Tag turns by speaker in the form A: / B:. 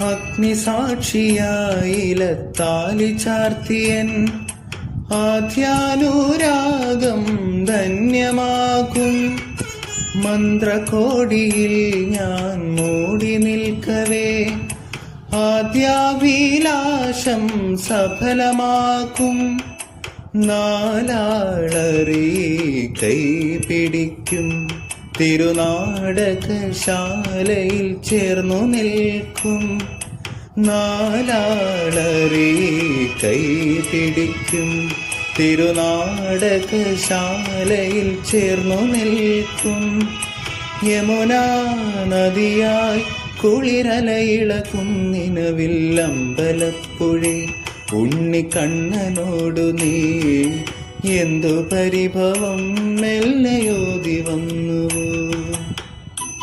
A: അഗ്നിസാക്ഷിയായിലത്താലി ചാർത്തിയൻ ആദ്യാനുരാഗം ധന്യമാകും. മന്ത്രകോടിയിൽ ഞാൻ മൂടി നിൽക്കവേ ആദ്യാഭിലാഷം സഫലമാക്കും. നാലാളറി കൈ പിടിക്കും, തിരുനാടകശാലയിൽ ചേർന്നു നിൽക്കും. നാലാളറി കൈ പിടിക്കും, തിരുനാടകശാലയിൽ ചേർന്നു നിൽക്കും. യമുനാ നദിയായി കുളിരലയിളകും നിലവില്ലമ്പലപ്പുഴേ, ഉണ്ണിക്കണ്ണനോടു നീ എന്തു പരിഭവം മെല്ലയോതി വന്നുവോ.